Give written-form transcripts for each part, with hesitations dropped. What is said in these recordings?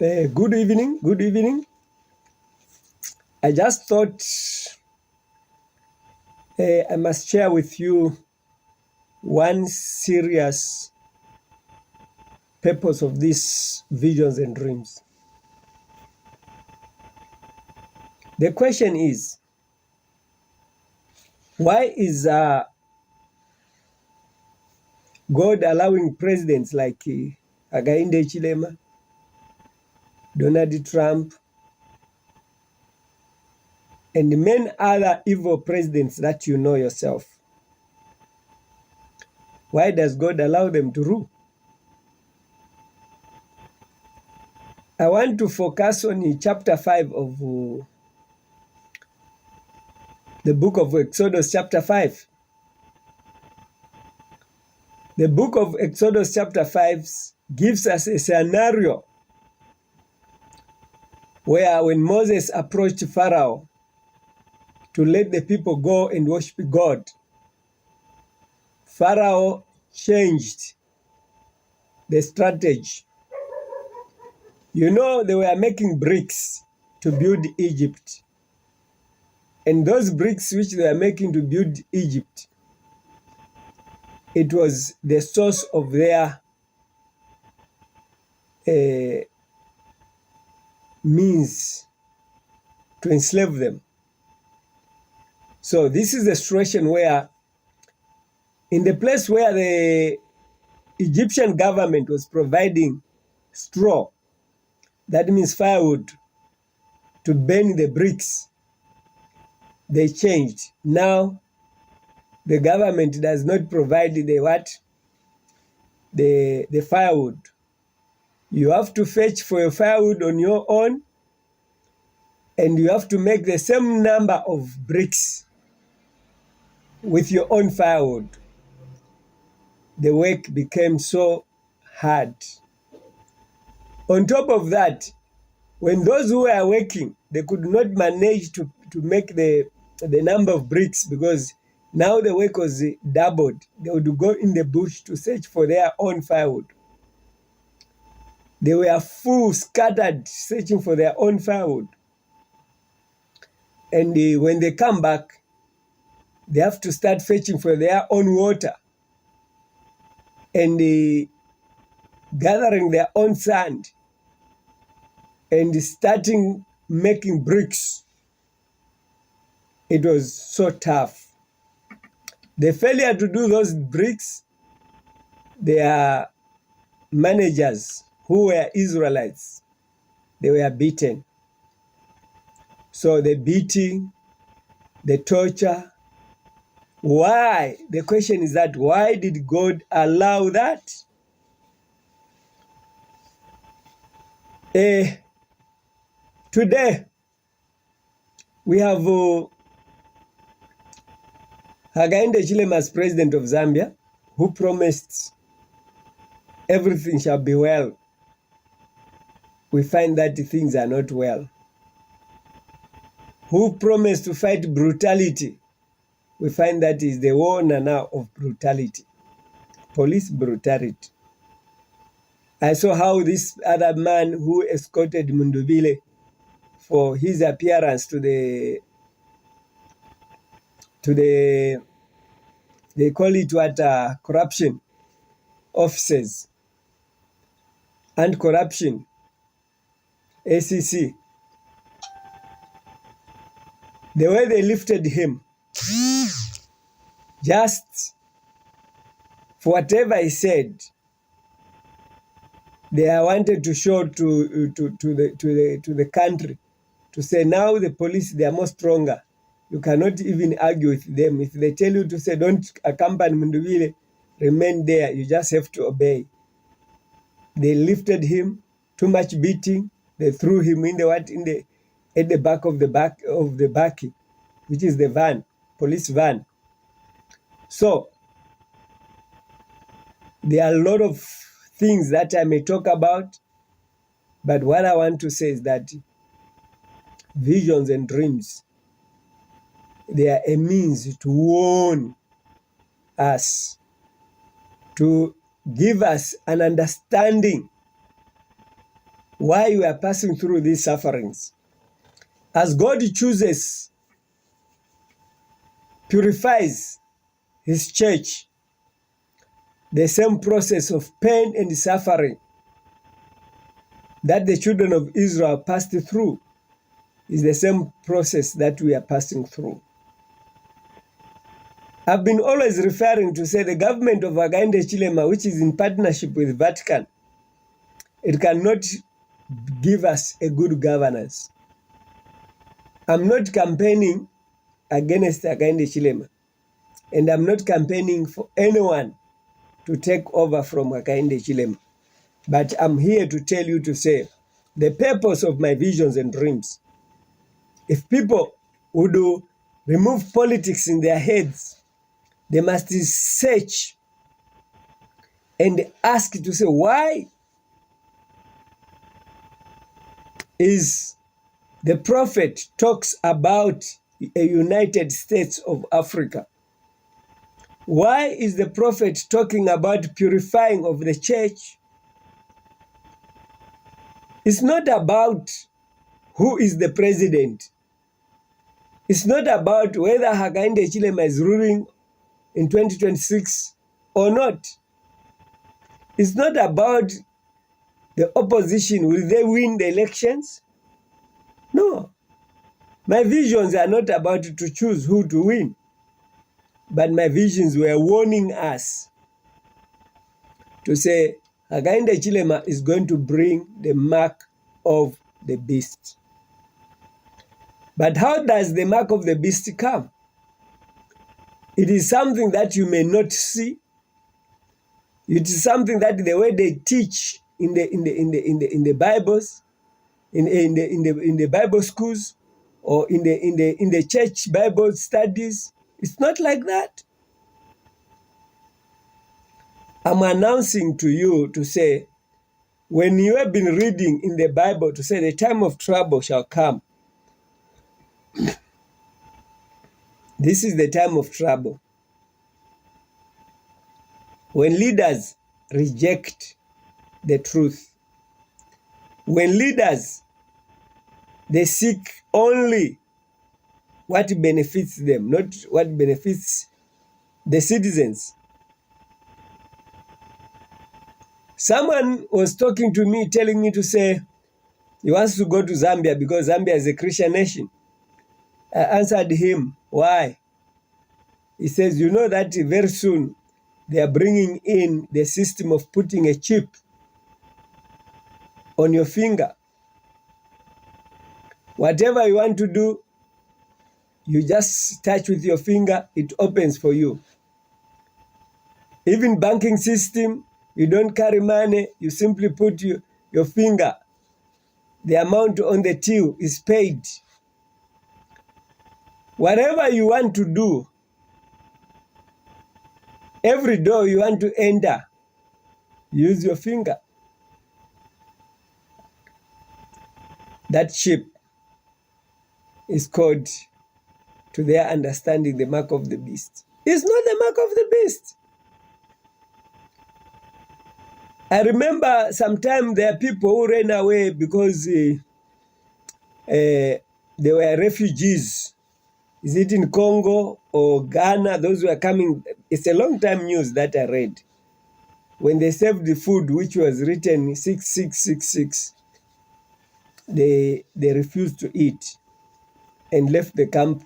Good evening. Good evening. I just thought I must share with you one serious purpose of these visions and dreams. The question is, why is God allowing presidents like Hakainde Hichilema, Donald Trump, and many other evil presidents that you know yourself? Why does God allow them to rule? I want to focus on chapter 5 of the book of Exodus, chapter 5. The book of Exodus, chapter 5, gives us a scenario where when Moses approached Pharaoh to let the people go and worship God, Pharaoh changed the strategy. You know, they were making bricks to build Egypt. And those bricks which they were making to build Egypt, it was the source of their means to enslave them. So this is the situation where in the place where the Egyptian government was providing straw, that means firewood, to burn the bricks, they changed. Now the government does not provide the firewood. You have to fetch for your firewood on your own, and you have to make the same number of bricks with your own firewood. The work became so hard. On top of that, when those who were working, they could not manage to make the number of bricks, because now the work was doubled. They would go in the bush to search for their own firewood. They were full, scattered, searching for their own firewood. And when they come back, they have to start fetching for their own water and gathering their own sand and starting making bricks. It was so tough. The failure to do those bricks, their managers, who were Israelites, they were beaten. So the beating, the torture, why? The question is that why did God allow that? Today, we have Hakainde Hichilema as president of Zambia, who promised everything shall be well. We find that things are not well. Who promised to fight brutality? We find that is the owner now of brutality, police brutality. I saw how this other man who escorted Mundubile for his appearance to the they call it what, corruption officers and corruption, ACC. The way they lifted him, just for whatever he said, they wanted to show to the country, to say now the police, they are more stronger. You cannot even argue with them. If they tell you to say don't accompany Mundubile, remain there, you just have to obey. They lifted him, too much beating. They threw him at the back of the bakkie, which is the van, police van. So there are a lot of things that I may talk about, but what I want to say is that visions and dreams, they are a means to warn us, to give us an understanding why we are passing through these sufferings. As God chooses, purifies his church, the same process of pain and suffering that the children of Israel passed through is the same process that we are passing through. I've been always referring to say the government of Hakainde Hichilema, which is in partnership with Vatican, it cannot give us a good governance. I'm not campaigning against Hakainde Hichilema, and I'm not campaigning for anyone to take over from Hakainde Hichilema. But I'm here to tell you to say the purpose of my visions and dreams. If people would remove politics in their heads, they must search and ask to say, why is the prophet talks about a United States of Africa? Why is the prophet talking about purifying of the church? It's not about who is the president. It's not about whether Hakainde Hichilema is ruling in 2026 or not. It's not about the opposition. Will they win the elections? No. My visions are not about to choose who to win. But my visions were warning us to say Hakainde Hichilema is going to bring the mark of the beast. But how does the mark of the beast come? It is something that you may not see. It is something that the way they teach in the Bibles, in the Bible schools, or in the church Bible studies, it's not like that. I'm announcing to you to say, when you have been reading in the Bible to say the time of trouble shall come, this is the time of trouble. When leaders reject the truth, when leaders, they seek only what benefits them, not what benefits the citizens. Someone was talking to me, telling me to say he wants to go to Zambia because Zambia is a Christian nation. I answered him, why? He says, you know that very soon they are bringing in the system of putting a chip on your finger. Whatever you want to do, you just touch with your finger, it opens for you. Even banking system, you don't carry money, you simply put your finger. The amount on the till is paid. Whatever you want to do, every door you want to enter, use your finger. That chip is called, to their understanding, the mark of the beast. It's not the mark of the beast. I remember sometime there are people who ran away because they were refugees. Is it in Congo or Ghana? Those were coming. It's a long time news that I read. When they served the food, which was written 6666, they refused to eat and left the camp,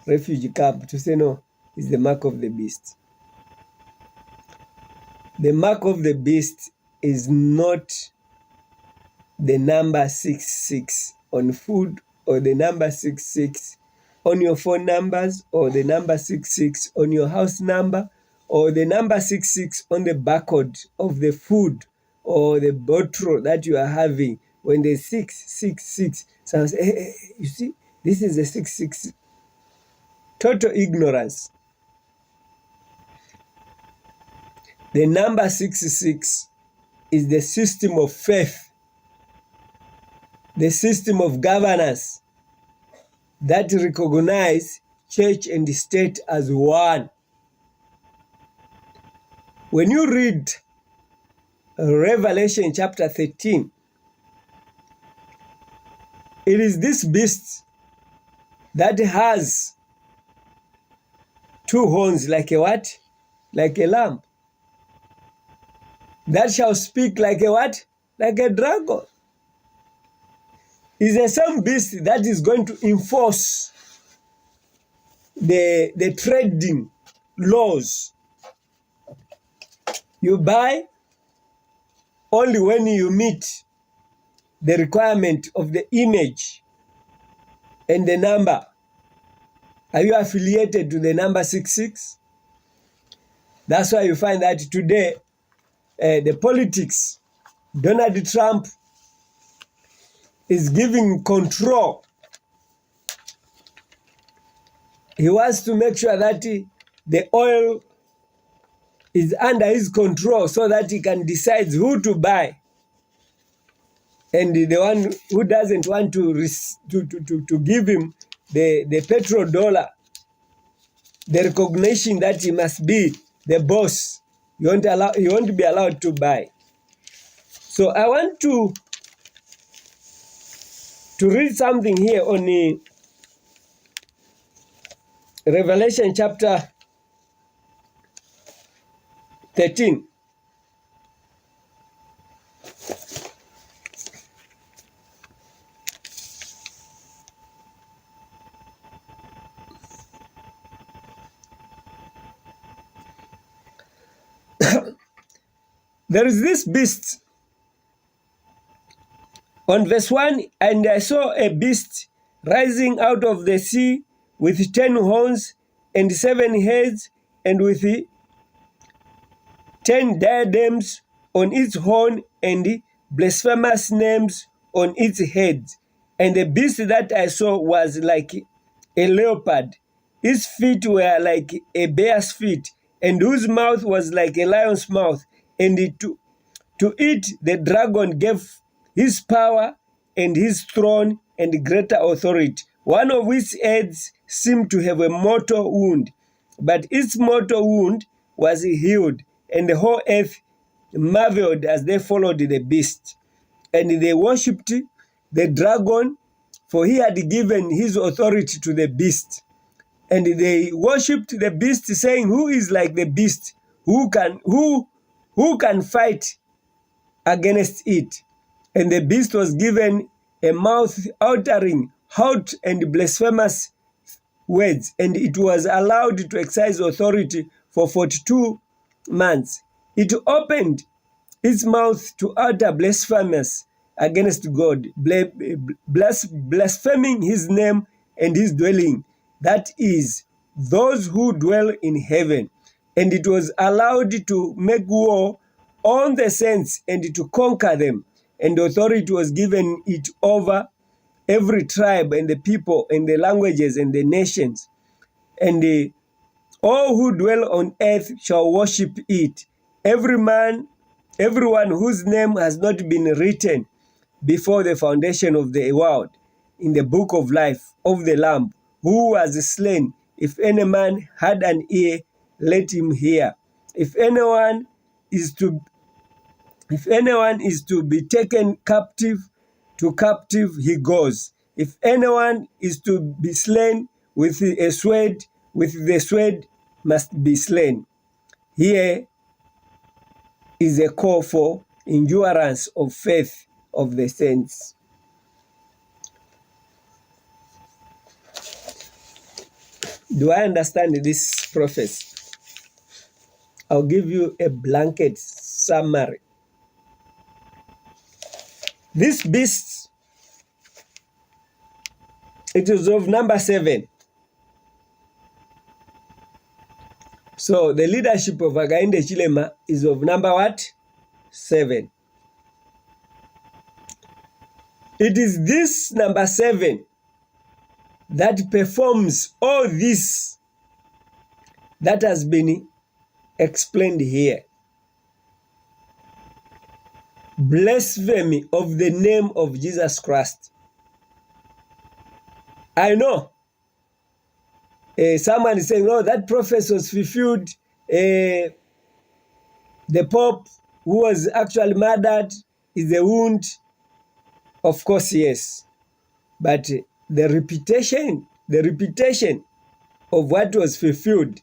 refugee camp, to say no, it's the mark of the beast. The mark of the beast is not the number 66 on food, or the number 66 on your phone numbers, or the number 66 on your house number, or the number 66 on the barcode of the food or the bottle that you are having. When the 666 sounds, you see, this is the 66. Total ignorance. The number 66 is the system of faith, the system of governance that recognize church and state as one. When you read Revelation chapter 13, It is this beast that has two horns like a what? Like a lamb. That shall speak like a what? Like a dragon. It's the same beast that is going to enforce the trading laws. You buy only when you meet the requirement of the image and the number. Are you affiliated to the number 66? That's why you find that today the politics, Donald Trump is giving control. He wants to make sure that the oil is under his control so that he can decide who to buy. And the one who doesn't want to give him the petrodollar, the recognition that he must be the boss, he won't be allowed to buy. So I want to read something here on Revelation chapter 13. There is this beast. On verse 1, and I saw a beast rising out of the sea with 10 horns and 7 heads, and with 10 diadems on its horn and blasphemous names on its head. And the beast that I saw was like a leopard. Its feet were like a bear's feet, and whose mouth was like a lion's mouth. And to it the dragon gave his power and his throne and greater authority. One of its heads seemed to have a mortal wound, but its mortal wound was healed, and the whole earth marveled as they followed the beast. And they worshipped the dragon, for he had given his authority to the beast. And they worshipped the beast, saying, "Who is like the beast? Who can fight against it?" And the beast was given a mouth uttering hot and blasphemous words, and it was allowed to exercise authority for 42 months. It opened its mouth to utter blasphemous against God, blaspheming his name and his dwelling, that is, those who dwell in heaven. And it was allowed to make war on the saints and to conquer them. And authority was given it over every tribe and the people and the languages and the nations. And all who dwell on earth shall worship it. Everyone whose name has not been written before the foundation of the world in the book of life of the Lamb, who was slain. If any man had an ear, let him hear. If anyone is to be taken captive, to captive he goes. If anyone is to be slain with a sword, with the sword must be slain. Here is a call for endurance of faith of the saints. Do I understand this prophecy? I'll give you a blanket summary. This beast, it is of number 7. So the leadership of Hakainde Hichilema is of number what? 7. It is this number 7 that performs all this that has been explained here. Blasphemy of the name of Jesus Christ. I know someone is saying, "Oh, that prophecy was fulfilled. The Pope who was actually murdered is a wound." Of course, yes. But the repetition of what was fulfilled,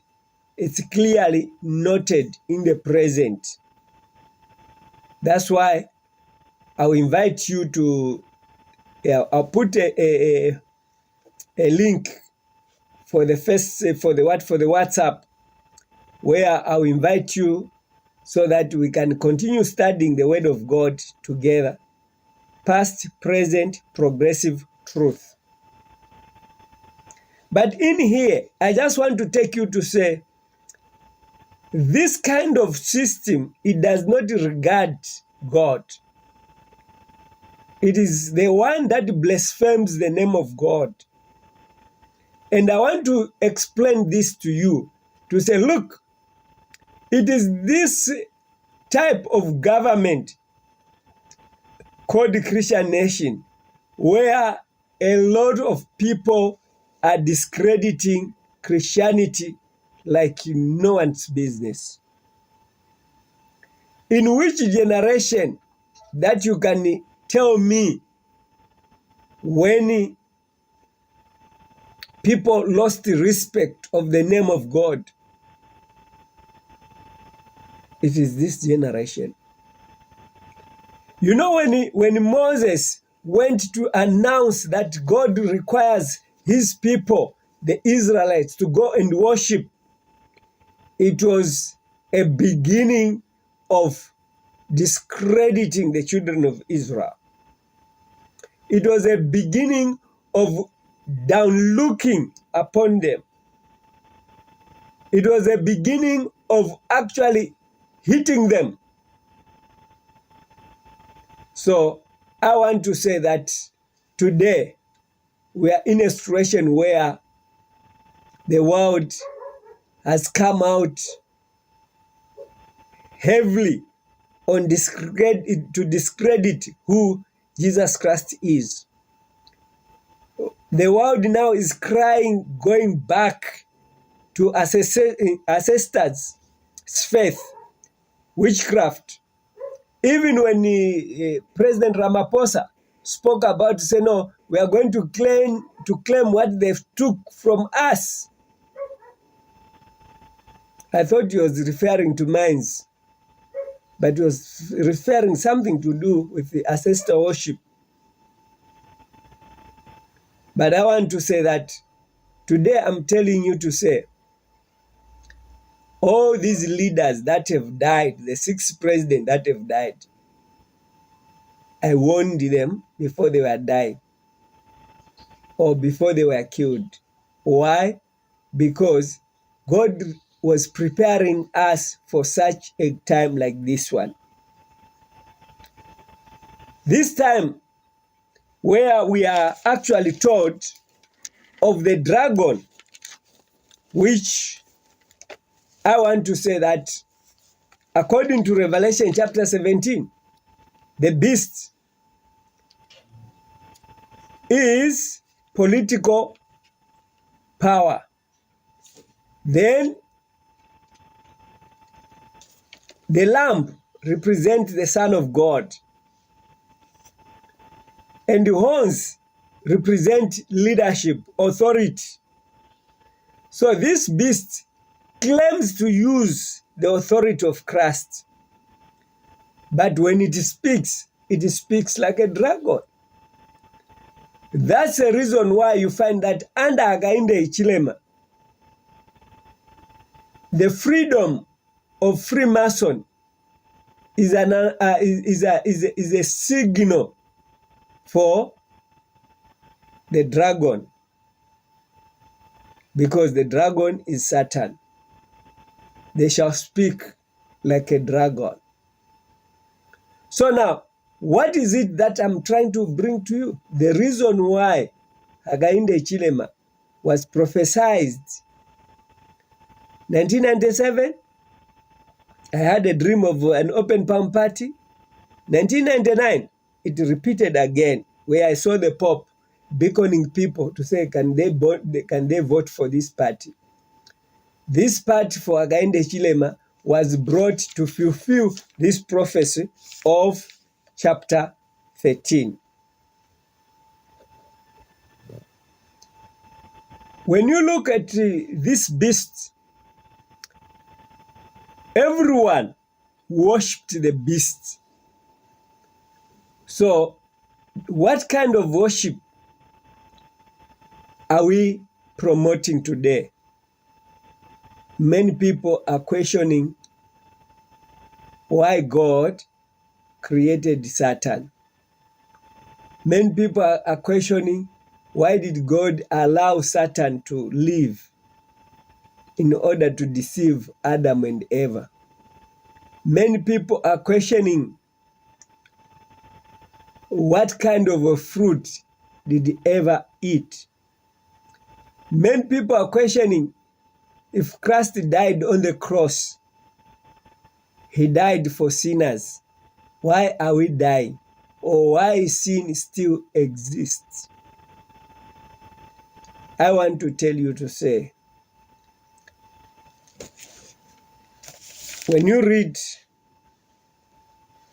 it's clearly noted in the present. That's why I'll invite you to, I'll put a link for the WhatsApp, where I'll invite you so that we can continue studying the Word of God together. Past, present, progressive truth. But in here, I just want to take you to say, this kind of system, it does not regard God. It is the one that blasphemes the name of God. And I want to explain this to you, to say, look, it is this type of government called Christian nation where a lot of people are discrediting Christianity like no one's business. In which generation that you can tell me when people lost the respect of the name of God? It is this generation. You know, when Moses went to announce that God requires his people, the Israelites, to go and worship, it was a beginning of discrediting the children of Israel. It was a beginning of downlooking upon them. It was a beginning of actually hitting them. So I want to say that today we are in a situation where the world has come out heavily on to discredit who Jesus Christ is. The world now is crying, going back to ancestors' faith, witchcraft. Even when President Ramaphosa spoke about, say, no, we are going to claim what they took from us. I thought he was referring to mines, but he was referring something to do with the ancestor worship. But I want to say that today I'm telling you to say, all these leaders that have died, the 6 presidents that have died, I warned them before they were dying or before they were killed. Why? Because God was preparing us for such a time like this one. This time where we are actually told of the dragon, which I want to say that according to Revelation chapter 17, the beast is political power. Then the lamb represents the Son of God, and the horns represent leadership, authority. So this beast claims to use the authority of Christ, but when it speaks like a dragon. That's the reason why you find that under Hakainde Hichilema, the freedom of Freemason is a signal for the dragon, because the dragon is Satan. They shall speak like a dragon. So now, what is it that I'm trying to bring to you? The reason why Hakainde Hichilema was prophesied 1997, I had a dream of an open palm party. 1999, it repeated again, where I saw the Pope beckoning people to say, can they vote for this party? This party for Hakainde Hichilema was brought to fulfill this prophecy of chapter 13. When you look at this beast, everyone worshipped the beast. So, what kind of worship are we promoting today? Many people are questioning why God created Satan. Many people are questioning why did God allow Satan to live in order to deceive Adam and Eve. Many people are questioning what kind of a fruit did he ever eat. Many people are questioning if Christ died on the cross, he died for sinners. Why are we dying? Or why sin still exists? I want to tell you to say, when you read,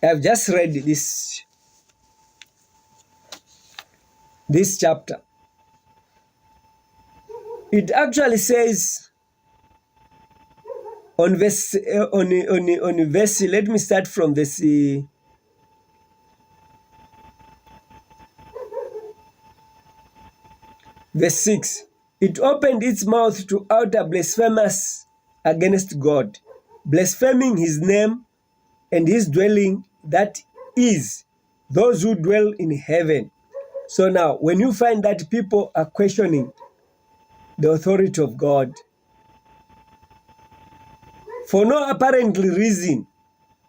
I've just read this chapter. It actually says on verse, let me start from verse 6. It opened its mouth to utter blasphemous against God, blaspheming his name and his dwelling, that is, those who dwell in heaven. So now, when you find that people are questioning the authority of God for no apparent reason,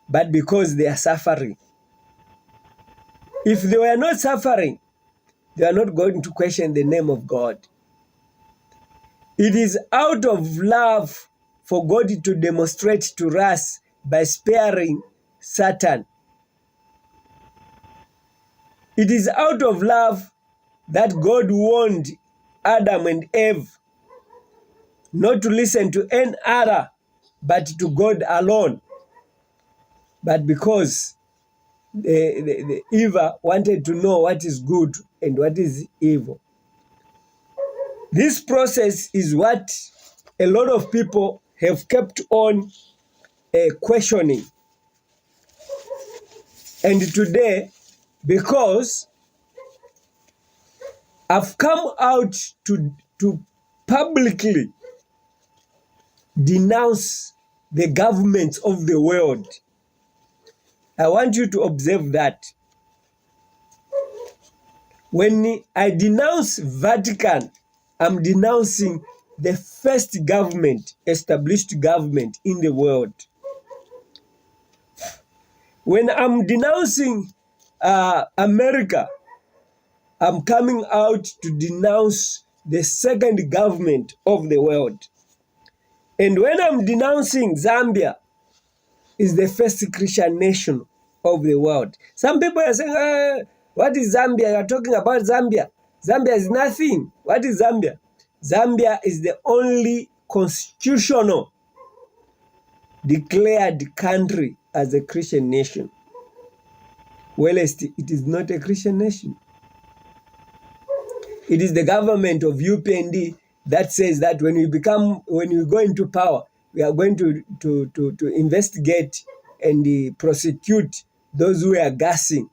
but because they are suffering. If they were not suffering, they are not going to question the name of God. It is out of love for God to demonstrate to us by sparing Satan. It is out of love that God warned Adam and Eve not to listen to any other but to God alone. But because the Eve wanted to know what is good and what is evil. This process is what a lot of people have kept on questioning. And today, because I've come out to publicly denounce the governments of the world, I want you to observe that when I denounce Vatican, I'm denouncing the first government, established government in the world. When I'm denouncing America, I'm coming out to denounce the second government of the world. And when I'm denouncing Zambia, is the first Christian nation of the world. Some people are saying, what is Zambia? You're talking about Zambia. Zambia is nothing. What is Zambia? Zambia is the only constitutional declared country as a Christian nation. Well, it is not a Christian nation. It is the government of UPND that says that when we go into power, we are going to investigate and prosecute those who are gassing.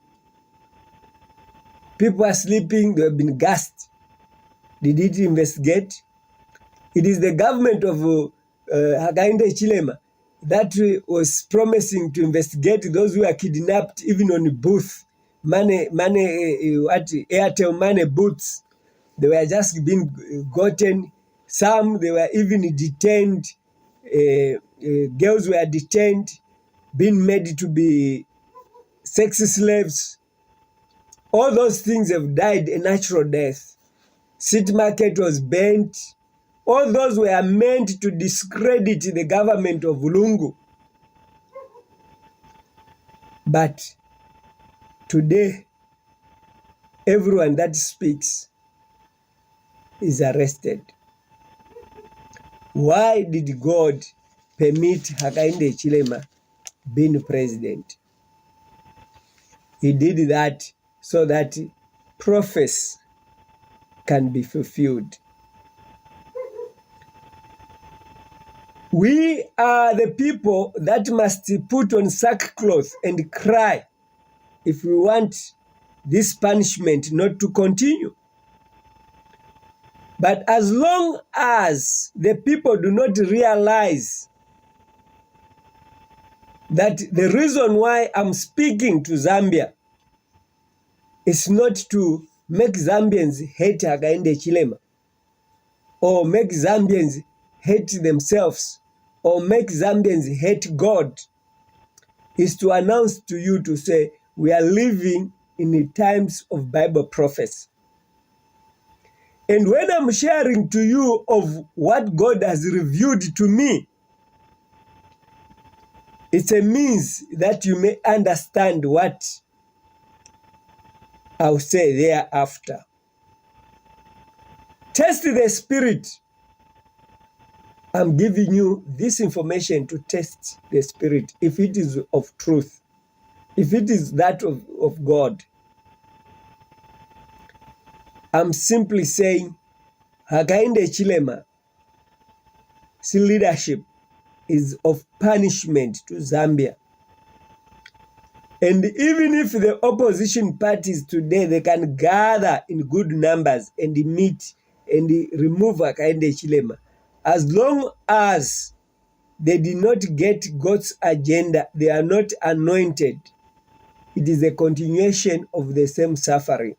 People are sleeping, they have been gassed. Did it investigate? It is the government of Hakainde Hichilema that was promising to investigate those who are kidnapped, even on booth, Airtel money booths. They were just being gotten. Some, they were even detained. Girls were detained, being made to be sex slaves. All those things have died a natural death. City market was burnt. All those were meant to discredit the government of Lungu. But today, everyone that speaks is arrested. Why did God permit Hakainde Hichilema being president? He did that so that prophecy can be fulfilled. We are the people that must put on sackcloth and cry if we want this punishment not to continue. But as long as the people do not realize that the reason why I'm speaking to Zambia is not to make Zambians hate Hakainde Hichilema, or make Zambians hate themselves, or make Zambians hate God, is to announce to you to say, we are living in the times of Bible prophecy. And when I'm sharing to you of what God has revealed to me, it's a means that you may understand what I'll say thereafter. Test the spirit. I'm giving you this information to test the spirit, if it is of truth, if it is that of God. I'm simply saying Hakainde Hichilema's leadership is of punishment to Zambia. And even if the opposition parties today, they can gather in good numbers and meet and remove Hakainde Hichilema, as long as they did not get God's agenda, they are not anointed, it is a continuation of the same suffering.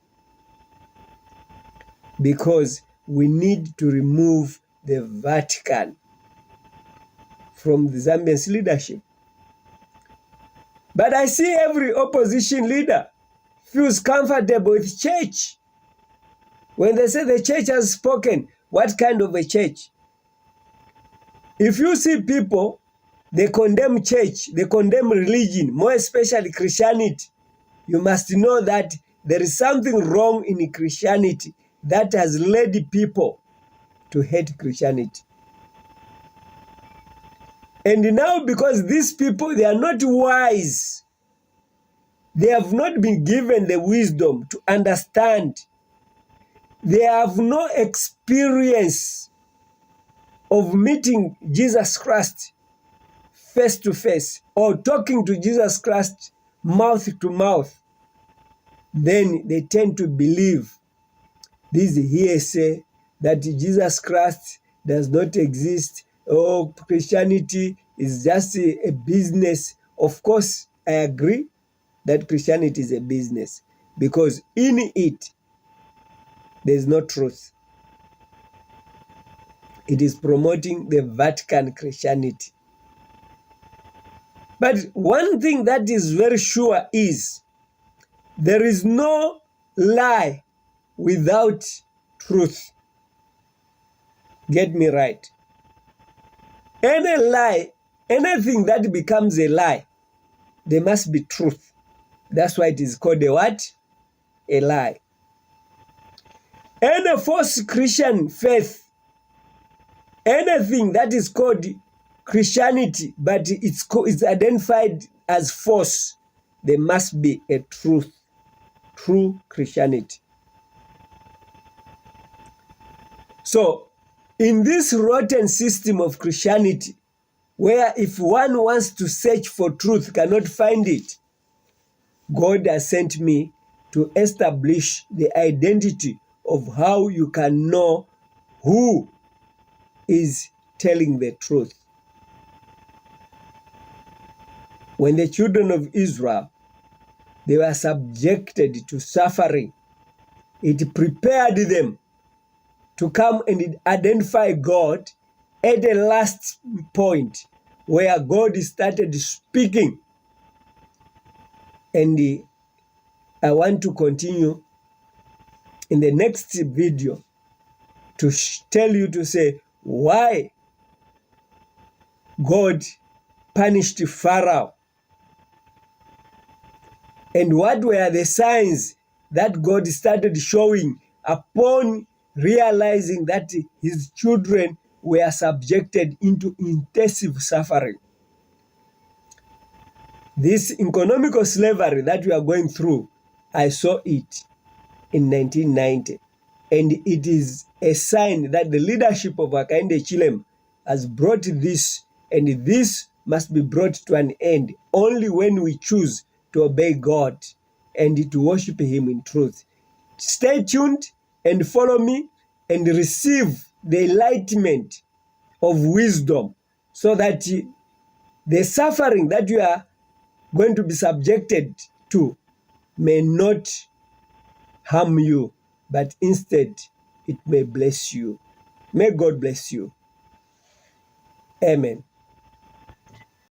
Because we need to remove the Vatican from the Zambian leadership. But I see every opposition leader feels comfortable with church. When they say the church has spoken, what kind of a church? If you see people, they condemn church, they condemn religion, more especially Christianity, you must know that there is something wrong in Christianity that has led people to hate Christianity. And now, because these people, they are not wise, they have not been given the wisdom to understand, they have no experience of meeting Jesus Christ face to face, or talking to Jesus Christ mouth to mouth, then they tend to believe this hearsay that Jesus Christ does not exist, or Christianity is just a business. Of course, I agree that Christianity is a business, because in it, there's no truth. It is promoting the Vatican Christianity. But one thing that is very sure is there is no lie without truth. Get me right. Any lie, anything that becomes a lie, there must be truth. That's why it is called a what? A lie. Any false Christian faith, anything that is called Christianity, but it's identified as false, there must be a truth, true Christianity. So, in this rotten system of Christianity, where if one wants to search for truth, cannot find it, God has sent me to establish the identity of how you can know who is telling the truth. When the children of Israel, they were subjected to suffering, it prepared them to come and identify God at the last point where God started speaking. And I want to continue in the next video to tell you to say why God punished Pharaoh and what were the signs that God started showing upon realizing that his children were subjected into intensive suffering. This economical slavery that we are going through, I saw it in 1990. And it is a sign that the leadership of Hakainde Hichilema has brought this, and this must be brought to an end only when we choose to obey God and to worship Him in truth. Stay tuned and follow me and receive the enlightenment of wisdom, so that the suffering that you are going to be subjected to may not harm you, but instead it may bless you. May God bless you. Amen.